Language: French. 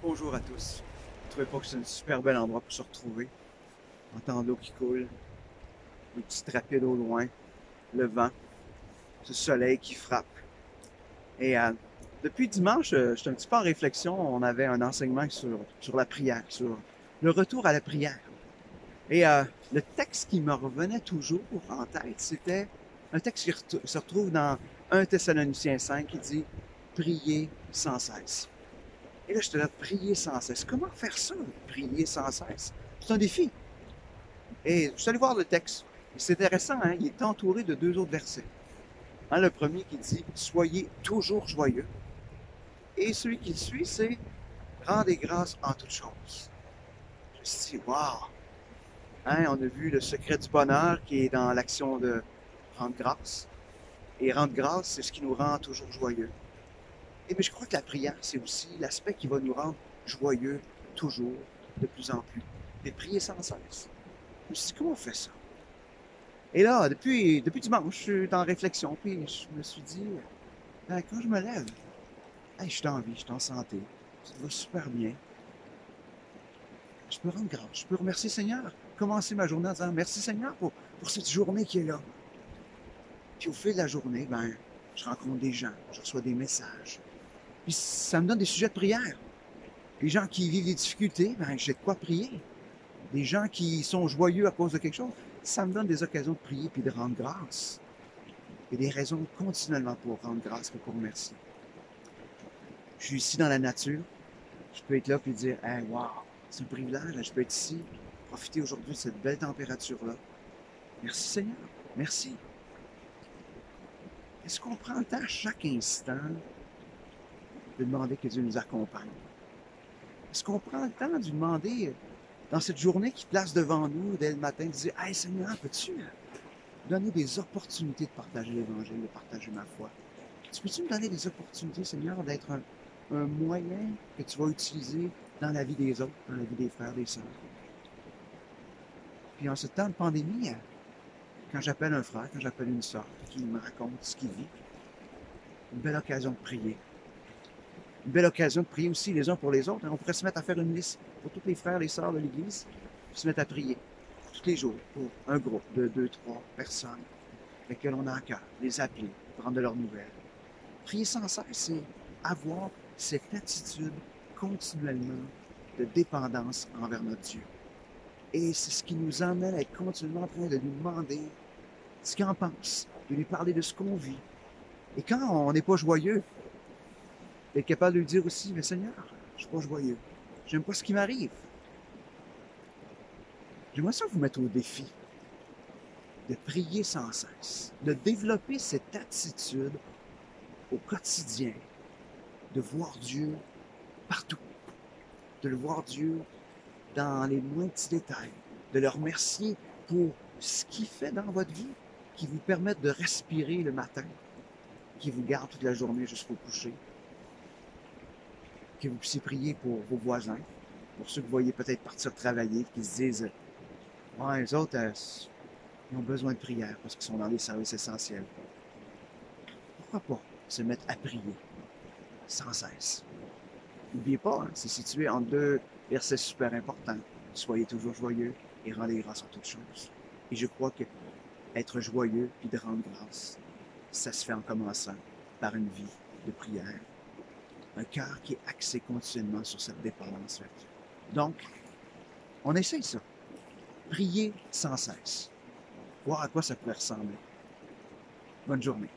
Bonjour à tous. Vous trouvez pas que c'est un super bel endroit pour se retrouver? Entendre l'eau qui coule, les petites rapides au loin, le vent, ce soleil qui frappe. Et depuis dimanche, j'étais un petit peu en réflexion. On avait un enseignement sur la prière, sur le retour à la prière. Et le texte qui me revenait toujours en tête, c'était un texte qui se retrouve dans 1 Thessaloniciens 5 qui dit prier sans cesse. Et là, je te là, prier sans cesse. Comment faire ça, prier sans cesse? C'est un défi. Et je suis allé voir le texte. C'est intéressant, hein? Il est entouré de deux autres versets. Hein, le premier qui dit soyez toujours joyeux. Et celui qui le suit, c'est rendez grâce en toutes choses. Je me suis dit, wow! Hein, on a vu le secret du bonheur qui est dans l'action de rendre grâce. Et rendre grâce, c'est ce qui nous rend toujours joyeux. Et mais je crois que la prière, c'est aussi l'aspect qui va nous rendre joyeux toujours, de plus en plus. Mais prier sans cesse. Je me suis dit, comment on fait ça? Et là, depuis dimanche, je suis en réflexion, puis je me suis dit, quand je me lève, hey, je suis en vie, je suis en santé, ça va super bien. Je peux rendre grâce, je peux remercier le Seigneur, commencer ma journée en disant merci Seigneur pour cette journée qui est là. Puis au fil de la journée, ben, je rencontre des gens, je reçois des messages. Puis ça me donne des sujets de prière. Les gens qui vivent des difficultés, ben, j'ai de quoi prier. Des gens qui sont joyeux à cause de quelque chose, ça me donne des occasions de prier puis de rendre grâce. Et des raisons continuellement pour rendre grâce et pour remercier. Je suis ici dans la nature. Je peux être là et dire, hey, wow, c'est un privilège, je peux être ici, profiter aujourd'hui de cette belle température-là. Merci Seigneur, merci. Est-ce qu'on prend le temps à chaque instant de demander que Dieu nous accompagne? Est-ce qu'on prend le temps de lui demander, dans cette journée qui place devant nous dès le matin, de dire, hey Seigneur, peux-tu donner des opportunités de partager l'Évangile, de partager ma foi? Peux-tu me donner des opportunités, Seigneur, d'être un moyen que tu vas utiliser dans la vie des autres, dans la vie des frères, des sœurs? Puis en ce temps de pandémie, quand j'appelle un frère, quand j'appelle une sœur qui me raconte ce qu'il vit, une belle occasion de prier. Une belle occasion de prier aussi les uns pour les autres. On pourrait se mettre à faire une liste pour tous les frères et les sœurs de l'Église, puis se mettre à prier tous les jours pour un groupe de 2, 3 personnes avec lesquelles on a à cœur, les appeler, prendre de leurs nouvelles. Prier sans cesse, c'est avoir cette attitude continuellement de dépendance envers notre Dieu. Et c'est ce qui nous emmène à être continuellement en train de lui demander ce qu'il en pense, de lui parler de ce qu'on vit. Et quand on n'est pas joyeux, d'être capable de lui dire aussi, mais Seigneur, je ne suis pas joyeux. J'aime pas ce qui m'arrive. J'aimerais ça vous mettre au défi de prier sans cesse, de développer cette attitude au quotidien, de voir Dieu partout, de le voir Dieu dans les moins petits détails, de le remercier pour ce qu'il fait dans votre vie, qui vous permet de respirer le matin, qui vous garde toute la journée jusqu'au coucher, que vous puissiez prier pour vos voisins, pour ceux que vous voyez peut-être partir travailler, qui se disent, ouais, les autres, ils ont besoin de prière parce qu'ils sont dans les services essentiels. Pourquoi pas se mettre à prier sans cesse? N'oubliez pas, hein, c'est situé en deux versets super importants. Soyez toujours joyeux et rendez grâce en toutes choses. Et je crois que être joyeux puis de rendre grâce, ça se fait en commençant par une vie de prière. Un cœur qui est axé continuellement sur cette dépendance vers Dieu. Donc, on essaye ça. Prier sans cesse. Voir à quoi ça pourrait ressembler. Bonne journée.